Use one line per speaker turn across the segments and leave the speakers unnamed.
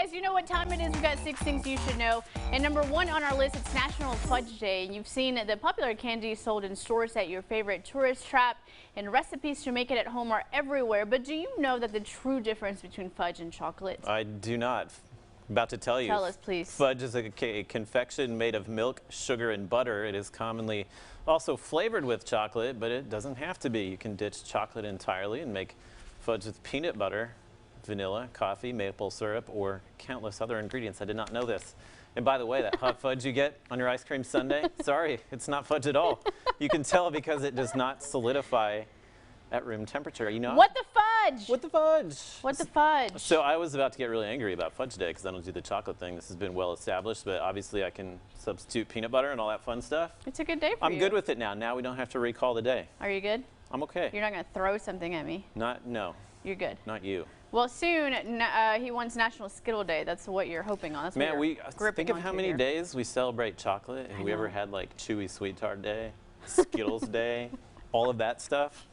guys, you know what time it is. We've got 6 things you should know. And number 1 on our list, it's National Fudge Day. And you've seen the popular candy sold in stores at your favorite tourist trap, and recipes to make it at home are everywhere. But do you know that the true difference between fudge and chocolate?
I do not. About to tell you.
Tell us, please.
Fudge is a confection made of milk, sugar, and butter. It is commonly also flavored with chocolate, but it doesn't have to be. You can ditch chocolate entirely and make fudge with peanut butter, vanilla, coffee, maple syrup, or countless other ingredients. I did not know this. And by the way, that hot fudge you get on your ice cream sundae, sorry, it's not fudge at all. You can tell because it does not solidify at room temperature. You know?
What the fudge?
What the fudge?
What the fudge?
So I was about to get really angry about Fudge Day because I don't do the chocolate thing. This has been well established, but obviously I can substitute peanut butter and all that fun stuff.
It's a good day for you.
I'm good with it now. Now we don't have to recall the day.
Are you good?
I'm okay.
You're not going to throw something at me?
No.
You're good.
Not you.
Well, soon he wants National Skittle Day. That's what you're hoping on. That's
Man,
what
we think of how many
here.
days we celebrate chocolate. Have we ever had like Chewy Sweet Tart Day, Skittles Day, all of that stuff?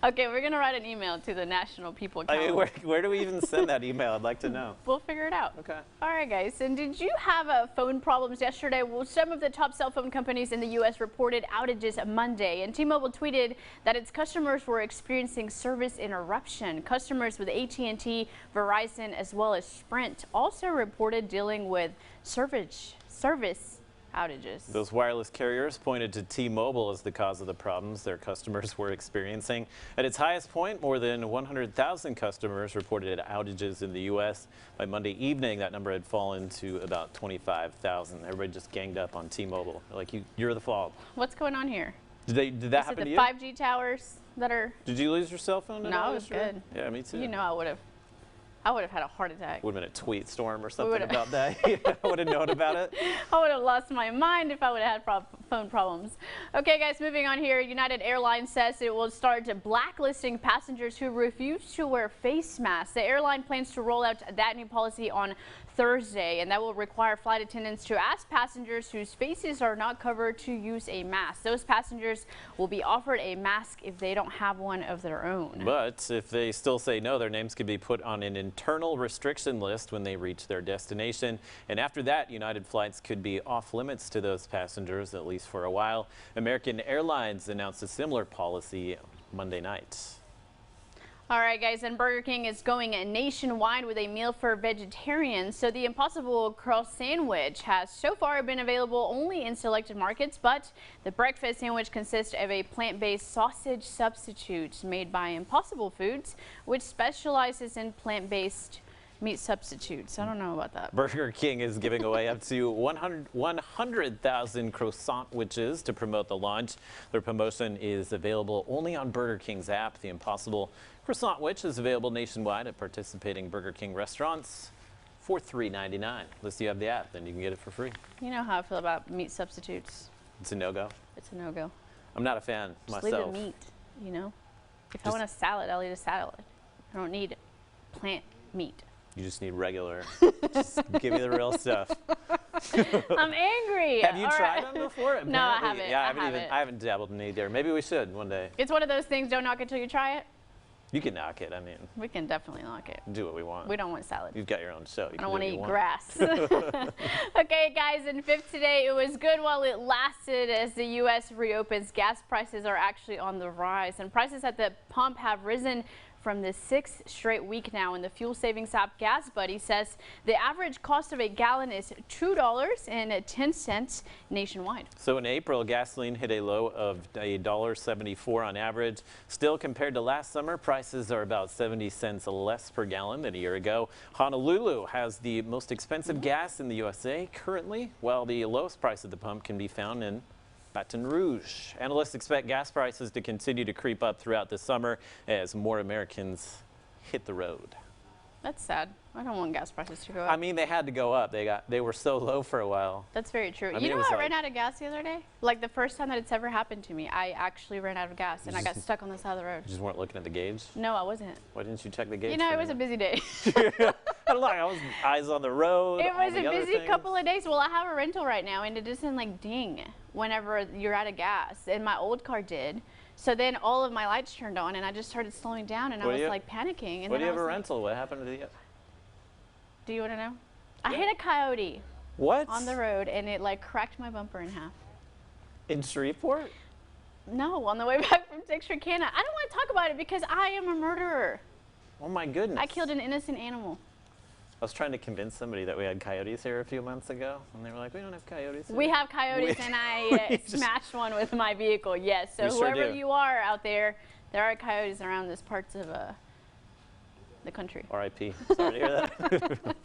Okay, we're going to write an email to the National People Calendar.
I mean, where do we even send that email? I'd like to know.
We'll figure it out.
Okay.
All right, guys. And did you have phone problems yesterday? Well, some of the top cell phone companies in the U.S. reported outages Monday, and T-Mobile tweeted that its customers were experiencing service interruption. Customers with AT&T, Verizon, as well as Sprint also reported dealing with service outages.
Those wireless carriers pointed to T-Mobile as the cause of the problems their customers were experiencing. At its highest point, more than 100,000 customers reported outages in the U.S. By Monday evening, that number had fallen to about 25,000. Everybody just ganged up on T-Mobile. Like, you're the fault.
What's going on here?
Did that happen to you?
Is it the 5G towers that are...
Did you lose your cell phone?
No, it was good.
Yeah, me too.
You know, I would have had a heart attack.
Would have been a tweet storm or something about that. I would have known about it.
I would have lost my mind if I would have had phone problems. Okay, guys, moving on here. United Airlines says it will start blacklisting passengers who refuse to wear face masks. The airline plans to roll out that new policy on Thursday, and that will require flight attendants to ask passengers whose faces are not covered to use a mask. Those passengers will be offered a mask if they don't have one of their own.
But if they still say no, their names could be put on an internal restriction list when they reach their destination. And after that, United flights could be off limits to those passengers, at least for a while. American Airlines announced a similar policy Monday night.
All right, guys, and Burger King is going nationwide with a meal for vegetarians. So the Impossible Crust Sandwich has so far been available only in selected markets, but the breakfast sandwich consists of a plant-based sausage substitute made by Impossible Foods, which specializes in plant-based meat substitutes. I don't know about that.
Burger King is giving away up to 100,000 croissant-wiches to promote the launch. Their promotion is available only on Burger King's app. The Impossible Croissant-Wich is available nationwide at participating Burger King restaurants for $3.99. Unless you have the app, then you can get it for free.
You know how I feel about meat substitutes.
It's a no-go.
It's a no-go.
I'm not a fan myself.
Just leave the meat, you know? If I want a salad, I'll eat a salad. I don't need plant meat.
You just need regular. Just give me the real stuff.
I'm angry.
Have you tried them before? Apparently.
No, I haven't.
Yeah, I haven't dabbled in either. Maybe we should one day.
It's one of those things, don't knock it till you try it.
You can knock it. I mean,
we can definitely knock it.
Do what we want.
We don't want salad.
You've got your own show.
I don't want to eat grass. Okay, guys, in fifth today, it was good while it lasted. As the U.S. reopens, gas prices are actually on the rise, and prices at the pump have risen from the 6th straight week now. And the fuel savings app Gas Buddy says the average cost of a gallon is $2.10 nationwide.
So in April, gasoline hit a low of $1.74 on average. Still, compared to last summer, prices are about 70 cents less per gallon than a year ago. Honolulu has the most expensive gas in the USA currently, while the lowest price at the pump can be found in Baton Rouge. Analysts expect gas prices to continue to creep up throughout the summer as more Americans hit the road.
That's sad. I don't want gas prices to go up.
I mean, they had to go up. They were so low for a while.
That's very true.
I
You know, I ran out of gas the other day. Like the first time that it's ever happened to me, I actually ran out of gas and I got stuck on the side of the road.
You just weren't looking at the gauge?
No, I wasn't.
Why didn't you check the gauge?
You know, it was a busy day.
I don't know. I was eyes on the road.
It was a busy couple of days. Well, I have a rental right now, and it doesn't like ding whenever you're out of gas. And my old car did. So then all of my lights turned on, and I just started slowing down, and I was like panicking. And
what do you have a rental? What happened to the?
Do you want to know? I hit a coyote
What?
on the road, and it like cracked my bumper in half.
In Shreveport?
No, on the way back from Texarkana. I don't want to talk about it because I am a murderer.
Oh my goodness.
I killed an innocent animal.
I was trying to convince somebody that we had coyotes here a few months ago, and they were like, we don't have coyotes here.
We have coyotes, and I smashed one with my vehicle, yes. So whoever you are out there, there are coyotes around this parts of the country.
R.I.P. Sorry to hear that.